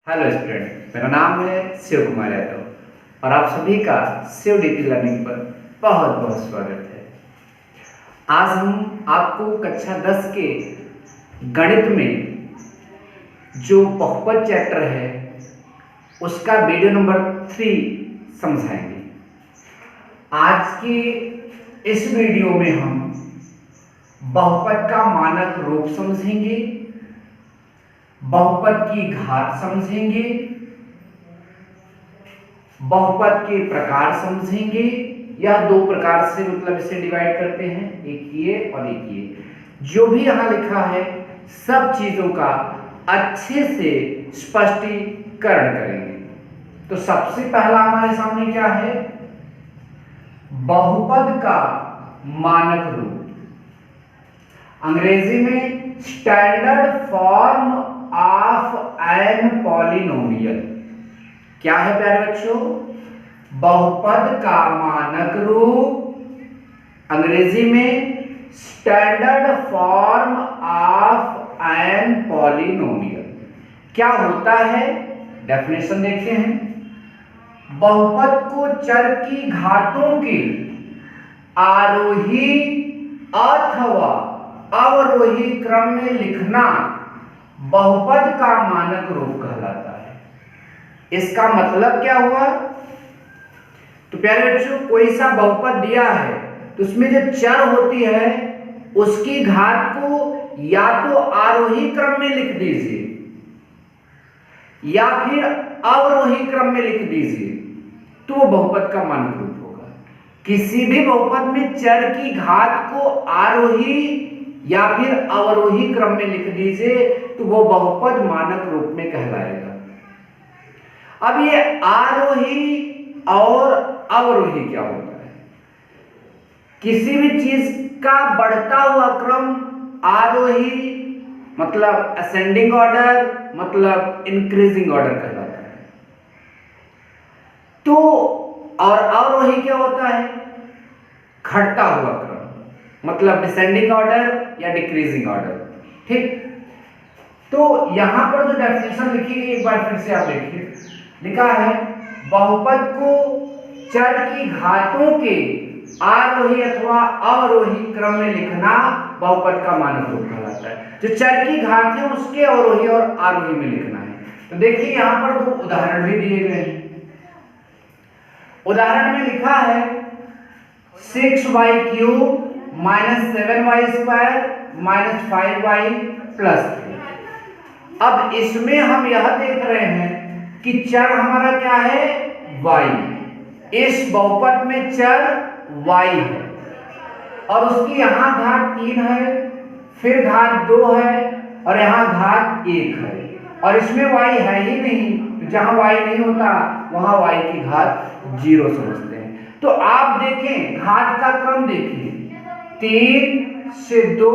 Hello student, मेरा नाम है शिव कुमार यादव और आप सभी का शिव डीपी लर्निंग पर बहुत बहुत स्वागत है। आज हम आपको कक्षा 10 के गणित में जो बहुपद चैप्टर है उसका वीडियो नंबर 3 समझाएंगे। आज के इस वीडियो में हम बहुपद का मानक रूप समझेंगे, बहुपद की घात समझेंगे, बहुपद के प्रकार समझेंगे। यह दो प्रकार से मतलब इसे डिवाइड करते हैं, एक ये और एक ये। जो भी यहां लिखा है सब चीजों का अच्छे से स्पष्टीकरण करेंगे। तो सबसे पहला हमारे सामने क्या है? बहुपद का मानक रूप, अंग्रेजी में standard form of an polynomial. क्या है प्यारे बच्चों? बहुपद का मानक रूप, अंग्रेजी में standard form of an polynomial. क्या होता है? डेफिनेशन देखते हैं। बहुपद को चर की घातों के आरोही अथवा अवरोही क्रम में लिखना बहुपद का मानक रूप कहलाता है। इसका मतलब क्या हुआ? तो प्यारे बच्चों, कोई सा बहुपद दिया है तो उसमें जो चर होती है उसकी घात को या तो आरोही क्रम में लिख दीजिए या फिर अवरोही क्रम में लिख दीजिए, तो वो बहुपद का मानक रूप होगा। किसी भी बहुपद में चर की घात को आरोही या फिर अवरोही क्रम में लिख दीजिए तो वो बहुपद मानक रूप में कहलाएगा। अब ये आरोही और अवरोही क्या होता है? किसी भी चीज का बढ़ता हुआ क्रम आरोही मतलब असेंडिंग ऑर्डर, मतलब इंक्रीजिंग ऑर्डर कहलाता है। तो और अवरोही क्या होता है? घटता हुआ क्रम, मतलब डिसेंडिंग ऑर्डर या डिक्रीजिंग ऑर्डर। ठीक, तो यहां पर जो डेफिनेशन लिखी गई एक बार फिर से आप देखिए। लिखा है बहुपद को चर की घातों के आरोही अथवा अवरोही क्रम में लिखना बहुपद का मानक रूप कहलाता है। जो चर की घात है उसके अवरोही और आरोही में लिखना है। तो देखिए यहां पर दो उदाहरण भी दिए गए हैं। उदाहरण में लिखा है 6y³ - 7y² - 5y + 3। अब इसमें हम यह देख रहे हैं कि चर हमारा क्या है? y। इस बहुपद में चर y है और उसकी यहां घात 3 है, फिर घात 2 है और यहां घात 1 है और इसमें y है ही नहीं। जहां y नहीं होता वहां y की घात 0 समझते हैं। तो आप देखें घात का क्रम देखिए, 3 से 2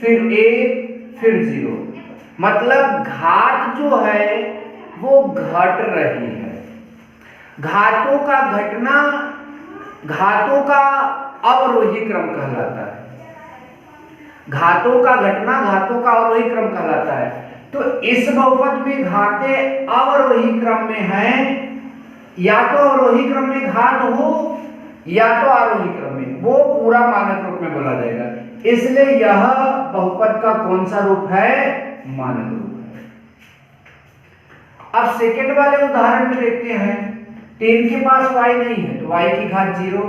फिर 1 फिर 0, मतलब घात जो है वो घट रही है। घातों का घटना घातों का अवरोही क्रम कहलाता है। घातों का घटना घातों का अवरोही क्रम कहलाता है। तो इस बहुपद में घातें अवरोही क्रम में हैं, या तो अवरोही क्रम में घात हो या तो आरोही क्रम में, वो पूरा मानक रूप में बोला जाएगा। इसलिए यह बहुपद का कौन सा रूप है? मानक रूप है। अब सेकंड वाले उदाहरण में देखते हैं। 3 के पास y नहीं है तो y की घात 0,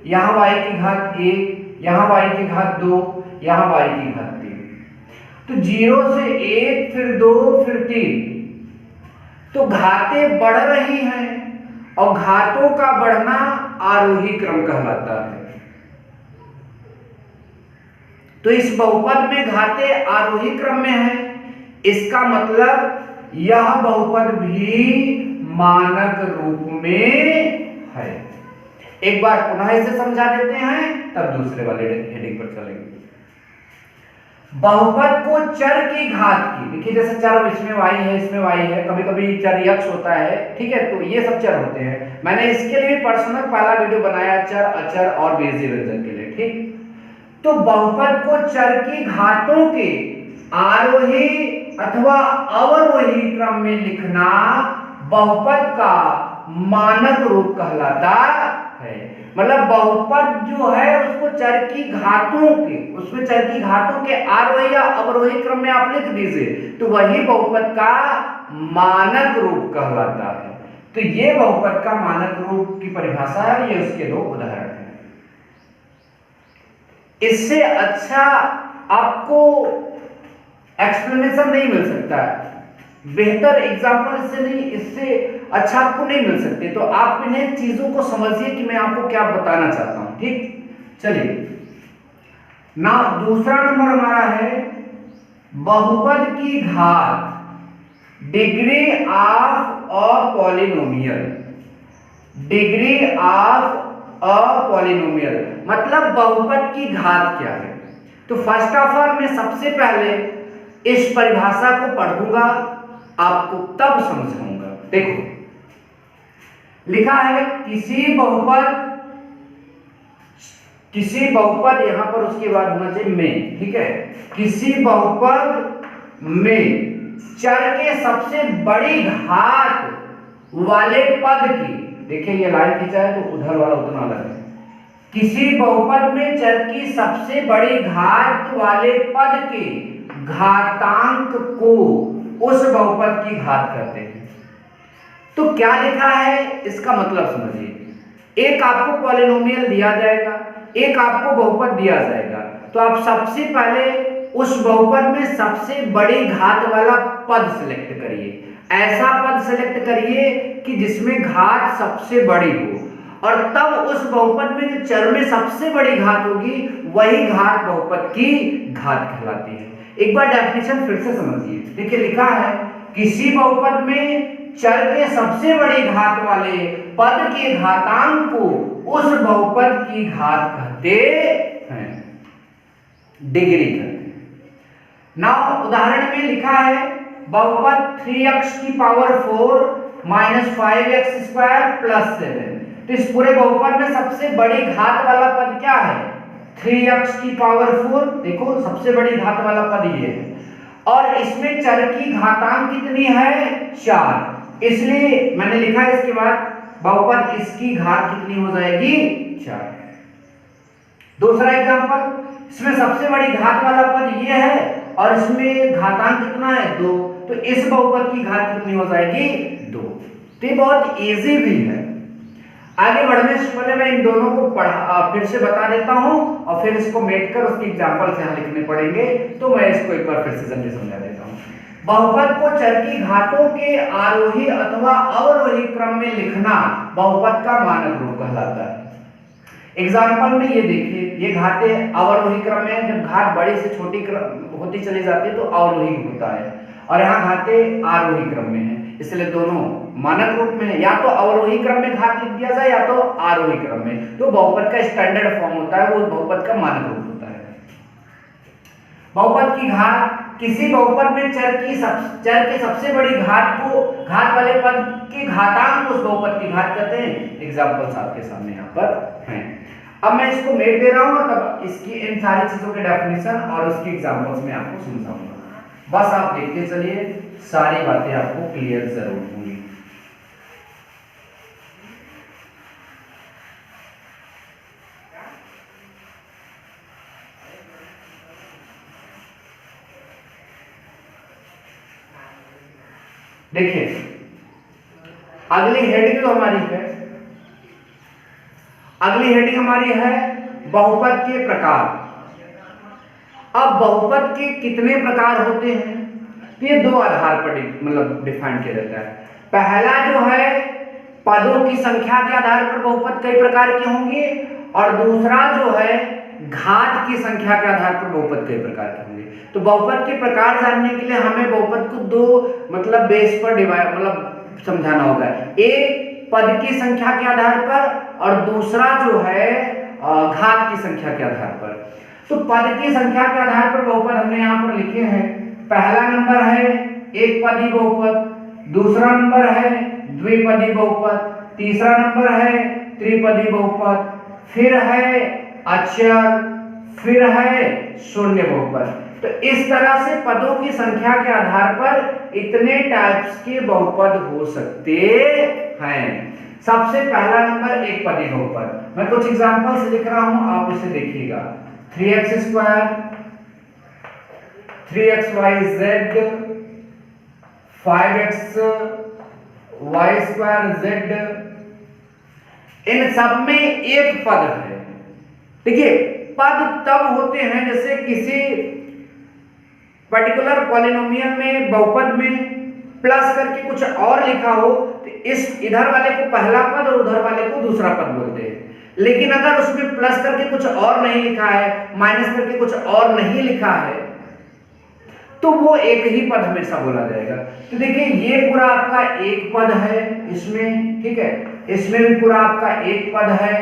यहां y की घात 1, यहां y की घात 2, यहां y की घात 3। तो 0 से 1 फिर 2 फिर 3, तो घातें बढ़ रही हैं और घातों का बढ़ना आरोही क्रम कहलाता है। तो इस बहुपद में घातें आरोही क्रम में हैं, इसका मतलब यह बहुपद भी मानक रूप में है। एक बार पुनः इसे समझा देते हैं, तब दूसरे वाले हेडिंग पर चलेंगे। बहुपद को चर की घात की, देखिए जैसे चर इसमें y है, इसमें y है, कभी कभी चर x होता है, ठीक है, तो ये सब चर होते हैं। मैंने इसके लिए पर्सनल पहला वीडियो बनाया चर, अचर और बेजीय व्यंजक के लिए। ठीक, तो बहुपद को चर की घातों के आरोही अथवा अवरोही क्रम में लिखना बहुपद का मानक रूप कहलाता है। मतलब बहुपद जो है उसको चर की घातों के आरोही या अवरोही क्रम में आप लिख दीजिए तो वही बहुपद का मानक रूप कहलाता है। तो ये बहुपद का मानक रूप की परिभाषा है, ये उसके दो उदाहरण हैं। इससे अच्छा आपको एक्सप्लेनेशन नहीं मिल सकता है, बेहतर एग्जाम्पल इससे नहीं, इससे अच्छा आपको नहीं मिल सकते। तो आप इन्हें चीजों को समझिए कि मैं आपको क्या बताना चाहता हूं। ठीक, चलिए ना, दूसरा नंबर हमारा है बहुपद की घात, degree of a polynomial. Degree of a polynomial मतलब बहुपद की घात क्या है। तो फर्स्ट ऑफ ऑल मैं सबसे पहले इस परिभाषा को पढ़ूंगा, आपको तब समझाऊंगा। देखो लिखा है किसी बहुपद यहां पर उसके बाद होना चाहिए में, ठीक है। किसी बहुपद में चर के सबसे बड़ी घात वाले पद की, देखिए ये लाइन खींचा है तो उधर वाला उतना अलग है। किसी बहुपद में चर की सबसे बड़ी घात वाले पद के घातांक को उस बहुपद की घात कहते हैं। तो क्या लिखा है इसका मतलब समझिए। एक आपको पॉलिनोमियल दिया जाएगा, एक आपको बहुपद दिया जाएगा, तो आप सबसे पहले उस बहुपद में सबसे बड़ी घात वाला पद सिलेक्ट करिए। ऐसा पद सिलेक्ट करिए कि जिसमें घात सबसे बड़ी हो, और तब उस बहुपद में जो चर में सबसे बड़ी घात होगी वही घात बहुपद की घात कहलाती है। एक बार डेफिनेशन फिर से समझिए। देखिए लिखा है किसी बहुपद में चर के सबसे बड़ी घात वाले पद के घातांक को उस बहुपद की घात कहते हैं, डिग्री कहते हैं। नाउ उदाहरण में लिखा है बहुपद 3x की power 4 minus 5x square plus 7। तो इस पूरे बहुपद में सबसे बड़ी घात वाला पद क्या है? 3x की पावर 4। देखो सबसे बड़ी घात वाला पद ये है, और इसमें चर की घातांक कितनी है? 4। इसलिए मैंने लिखा है इसके बाद बहुपद इसकी घात कितनी हो जाएगी? 4। दूसरा एग्जांपल, इसमें सबसे बड़ी घात वाला पद ये है और इसमें घातांक कितना है? 2। तो इस बहुपद की घात कितनी हो जाएगी? 2। तो ये बहुत इजी भी है। आगे बढ़ने से पहले मैं इन दोनों को फिर से बता देता हूं और फिर इसको मेट कर उसके एग्जांपल से यहाँ लिखने पड़ेंगे। तो मैं इसको एक बार फिर से जल्दी समझा देता हूं। बहुपद को चर की घातों के आरोही अथवा अवरोही क्रम में लिखना बहुपद का मानक रूप कहलाता है। एग्जाम्पल में ये देखिए, ये घातें अवरोही क्रम में, जब घात बड़ी से छोटी होती चली जाती है तो अवरोही होता है, और यहाँ घातें आरोही क्रम में है, इसलिए दोनों मानक रूप में है। या तो अवरोही क्रम में घात लिख दिया जाए या तो आरोही क्रम में, तो बहुपद का स्टैंडर्ड फॉर्म होता है, वो बहुपद का मानक रूप होता है। बहुपद की घात, किसी बहुपद में चर की सबसे बड़ी घात वाले पद के घातांक को उस बहुपद की घात कहते हैं। एग्जांपल्स आपके सामने यहाँ पर हैं। अब मैं इसको मेट दे रहा हूँ और तब इसकी इन सारी चीजों के डेफिनेशन और उसकी एग्जांपल्स में आपको समझाऊंगा। बस आप देखते चलिए, सारी बातें आपको क्लियर जरूर होंगी। देखिए अगली हेडिंग जो हमारी है, अगली हेडिंग हमारी है बहुपद के प्रकार। अब बहुपद के कितने प्रकार होते हैं? ये दो आधार पर डिफाइन किया जाता है। पहला जो है पदों की संख्या के आधार पर बहुपद कई प्रकार के होंगे, और दूसरा जो है घात की संख्या के आधार पर बहुपद कई प्रकार के होंगे। तो बहुपद के प्रकार जानने के लिए हमें बहुपद को दो बेस पर डिवाइड समझाना होगा। एक पद की संख्या के आधार पर और दूसरा जो है घात की संख्या के आधार पर। तो पद की संख्या के आधार पर बहुपद हमने यहाँ पर लिखे हैं। पहला नंबर है एक पदी बहुपद, दूसरा नंबर है द्विपदी बहुपद, तीसरा नंबर है त्रिपदी बहुपद, फिर है अचर, फिर है शून्य बहुपद। तो इस तरह से पदों की संख्या के आधार पर इतने टाइप्स के बहुपद हो सकते हैं। सबसे पहला नंबर एक पदी बहुपद, मैं कुछ एग्जांपल्स लिख रहा हूं, आप उसे देखिएगा। 3x square, 3xyz, 5x y square z, इन सब में एक पद है। देखिए पद तब होते हैं जैसे किसी पर्टिकुलर पॉलिनोमियल में बहुपद में प्लस करके कुछ और लिखा हो, तो इस इधर वाले को पहला पद और उधर वाले को दूसरा पद बोलते हैं। लेकिन अगर उसमें प्लस करके कुछ और नहीं लिखा है, माइनस करके कुछ और नहीं लिखा है, तो वो एक ही पद हमेशा बोला जाएगा। तो देखिए ये पूरा आपका एक पद है इसमें, ठीक है, इसमें भी पूरा आपका एक पद है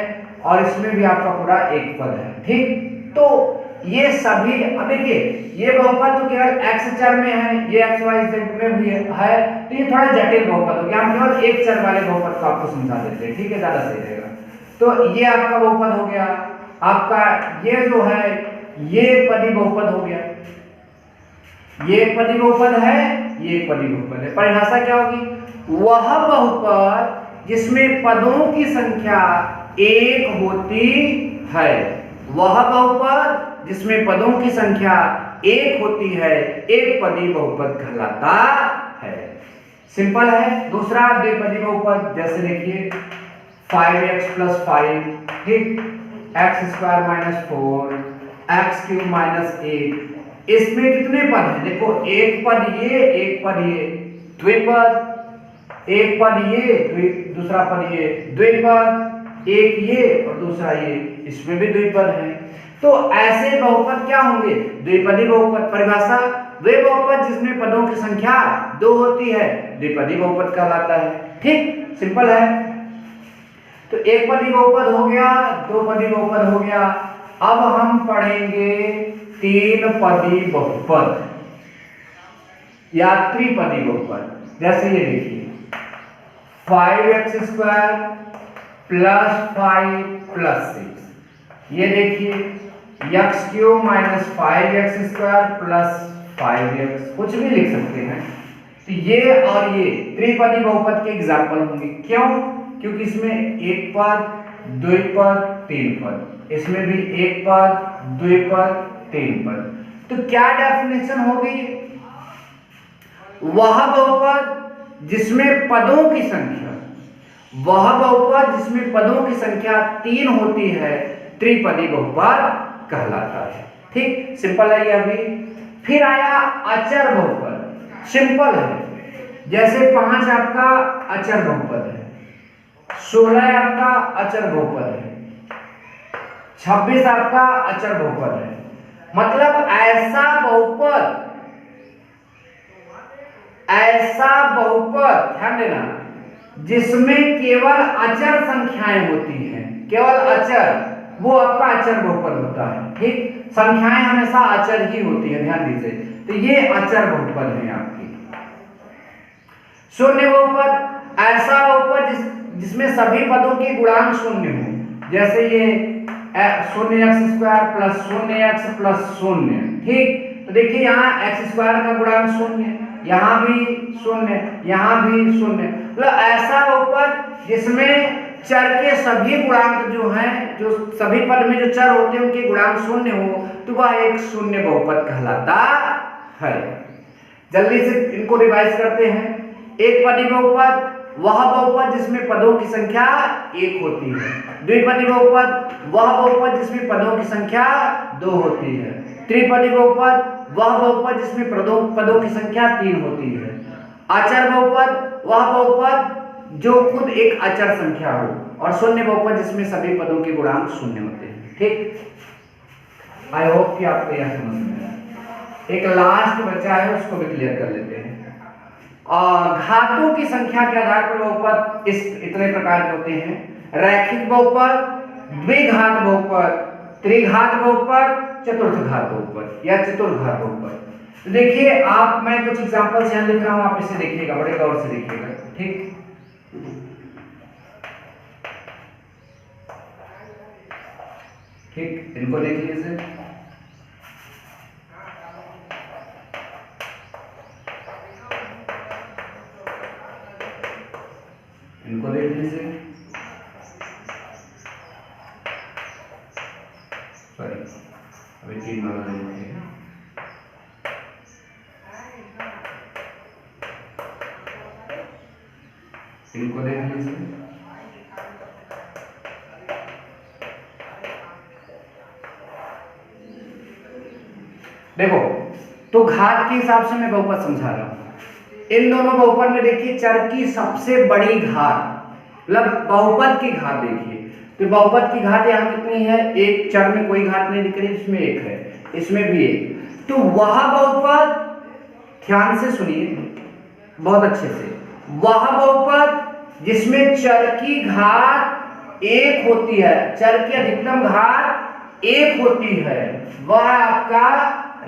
और इसमें भी आपका पूरा एक पद है, ठीक। तो ये सभी, अब देखिए ये बहुपद तो केवल x चर में है, ये x y z में भी है, तो ये थोड़ा जटिल बहुपद हो गया। हम केवल एक चर वाले बहुपद को आपको समझा देते हैं, ठीक है, ज्यादा सही रहेगा। तो ये आपका बहुपद हो गया, आपका ये जो है ये पदी बहुपद हो गया, ये एक पदी बहुपद है, ये एक पदी बहुपद है। परिभाषा क्या होगी? वह बहुपद जिसमें पदों की संख्या एक होती है, वह बहुपद जिसमें पदों की संख्या एक होती है, एक पदी बहुपद कहलाता है। सिंपल है। दूसरा द्विपदी बहुपद, जैसे देखिए 5x + 5, ठीक, x² - 4, x³ - 8, इसमें कितने पद हैं? देखो एक पद ये, एक पद ये, द्विपद, एक पद ये, दूसरा पद ये, द्विपद, एक ये और दूसरा ये, इसमें भी द्विपद है। तो ऐसे बहुपद क्या होंगे? द्विपदी बहुपद। परिभाषा, वे बहुपद जिसमें पदों की संख्या 2 होती है द्विपदी बहुपद कहलाता है, ठीक, सिंपल है। तो एक पदी बहुपद हो गया, दो पदी बहुपद हो गया। अब हम पढ़ेंगे तीन पदी बहुपद या त्रिपदी बहुपद। जैसे ये देखिए 5x² + 5 + 6, ये देखिए x³ - 5x² + 5x, कुछ भी लिख सकते हैं। तो ये और ये त्रिपदी बहुपद के एग्जाम्पल होंगे। क्यों? क्योंकि इसमें एक पद, द्विपद, तीन पद, इसमें भी एक पद, द्विपद, तीन पद। तो क्या डेफिनेशन होगी? वह बहुपद जिसमें पदों की संख्या, वह बहुपद जिसमें पदों की संख्या 3 होती है त्रिपदी बहुपद कहलाता है, ठीक, सिंपल है ये। अभी फिर आया अचर बहुपद। सिंपल है, जैसे 5 आपका अचर बहुपद है, 16 आपका अचर बहुपद है, 26 आपका अचर बहुपद है। मतलब ऐसा बहुपद ध्यान देना जिसमें केवल अचर संख्याएं होती हैं, केवल अचर, वो आपका अचर बहुपद होता है, ठीक। संख्याएं हमेशा अचर ही होती है, ध्यान दीजिए। तो ये अचर बहुपद है आपकी। शून्य बहुपद, ऐसा बहुपद जिसमें सभी पदों के गुणांक शून्य हो, जैसे ये 0x² + 0x + 0, ठीक। तो देखिए यहाँ x² का गुणांक 0, यहाँ भी 0, यहाँ भी 0। मतलब ऐसा बहुपद जिसमें चर के सभी गुणांक जो हैं, जो सभी पद में जो चर होते हैं उनके गुणांक 0 हो, तो वह एक शून्य बहुपद कहलाता है। जल्दी से इनको रिवाइज करते हैं। एक पदी बहुपद वह बहुपद जिसमें पदों की संख्या 1 होती है। द्विपदी बहुपद वह बहुपद जिसमें पदों की संख्या 2 होती है। त्रिपदी बहुपद वह बहुपद जिसमें पदों की संख्या 3 होती है। अचर बहुपद वह बहुपद जो खुद एक अचर संख्या हो, और शून्य बहुपद जिसमें सभी पदों के गुणांक 0 होते हैं, ठीक। आई होप कि आपको यह समझ में आया। एक लास्ट बचा है, उसको भी क्लियर कर लेते हैं। घातों की संख्या के आधार पर बहुपद इतने प्रकार के होते हैं: रैखिक बहुपद, द्विघात बहुपद, त्रिघात बहुपद, चतुर्थघात बहुपद या चतुर्घात बहुपद। तो देखिए आप, मैं कुछ एग्जांपल्स यहां लिख रहा हूं, आप इसे देखिएगा, बड़े गौर से देखिएगा, ठीक। ठीक, इनको देख लीजिए। इनको देख लीजिए, सॉरी अभी 3 वाला देखिए, इनको देख लीजिए। देखो तो घात के हिसाब से मैं बहुपद समझा रहा हूं। इन दोनों बहुपद में देखिए चर की सबसे बड़ी घात, मतलब बहुपद की घात देखिए, तो बहुपद की घात यहाँ कितनी है, एक, चर में कोई घात नहीं दिख रही, इसमें 1 है, इसमें भी 1, तो वह बहुपद, ध्यान से सुनिए बहुत अच्छे से, वह बहुपद जिसमें चर की घात 1 होती है, चर की अधिकतम घात 1 होती है, वह आपका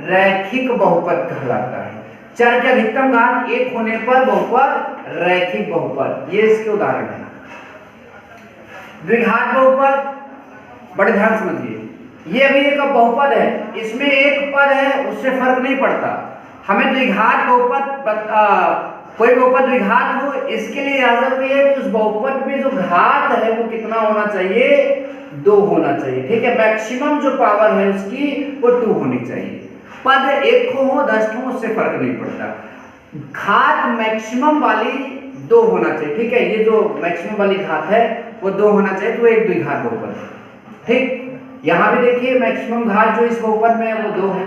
रैखिक बहुपद कहलाता है। चर की अधिकतम घात 1 होने पर बहुपद रैखिक बहुपद। ये इसके उदाहरण है। द्विघात बहुपद, बड़े ध्यान समझिए, ये भी एक बहुपद है, इसमें एक पद है, उससे फर्क नहीं पड़ता। हमें द्विघात बहुपद, कोई बहुपद द्विघात हो, इसके लिए यह जरूरी है कि उस बहुपद में जो घात है वो कितना होना चाहिए, 2 होना चाहिए, ठीक है। मैक्सिमम जो पावर है उसकी वो 2 होनी चाहिए। पद 1 हो 10 हो, उससे फर्क नहीं पड़ता, घात मैक्सिमम वाली 2 होना चाहिए, ठीक है। ये जो मैक्सिमम वाली घात है वो 2 होना चाहिए, तो एक द्विघात बहुपद है, ठीक। यहां भी देखिए मैक्सिमम घात जो इस बहुपद में है वो 2 है,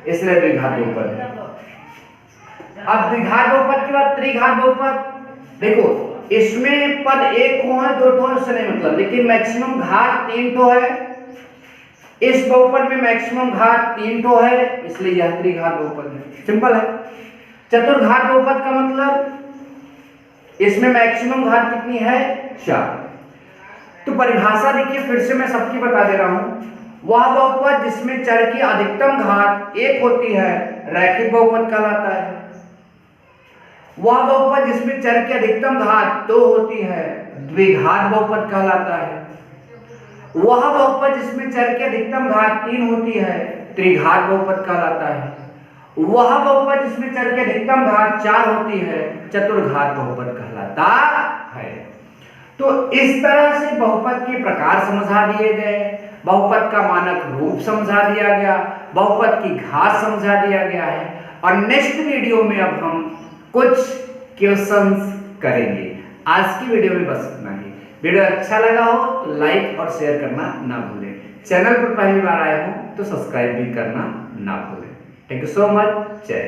इसलिए द्विघात बहुपद है। अब द्विघात बहुपद के बाद त्रिघात बहुपद, देखो इसमें पद 1 हो है 2 ठो, उससे नहीं मतलब, लेकिन मैक्सिमम घात 3 ठो है, इस बहुपद में मैक्सिमम घात 3 ठो है, इसलिए यह त्रिघात बहुपद है, सिंपल है। चतुर्घात बहुपद का मतलब इसमें मैक्सिमम घात कितनी है, 4। तो परिभाषा देखिए फिर से मैं सबकी बता दे रहा हूं, वह बहुपद जिसमें चर की अधिकतम घात 1 होती है रैखिक बहुपद कहलाता है। वह बहुपद जिसमें चर की अधिकतम घात 2 होती है द्विघात बहुपद कहलाता है। वह बहुपद जिसमें चर की अधिकतम घात 3 होती है त्रिघात बहुपद कहलाता है। वह बहुपद जिसमें चर की अधिकतम घात 4 होती है चतुर्घात बहुपद कहलाता है। तो इस तरह से बहुपद के प्रकार समझा दिए गए, बहुपद का मानक रूप समझा दिया गया, बहुपद की घात समझा दिया गया है। और नेक्स्ट वीडियो में अब हम कुछ क्वेश्चंस करेंगे। आज की वीडियो में बस इतना ही। वीडियो अच्छा लगा हो तो लाइक और शेयर करना ना भूलें। चैनल पर पहली बार आए हो तो सब्सक्राइब भी करना ना भूलें। Thank you so much. जय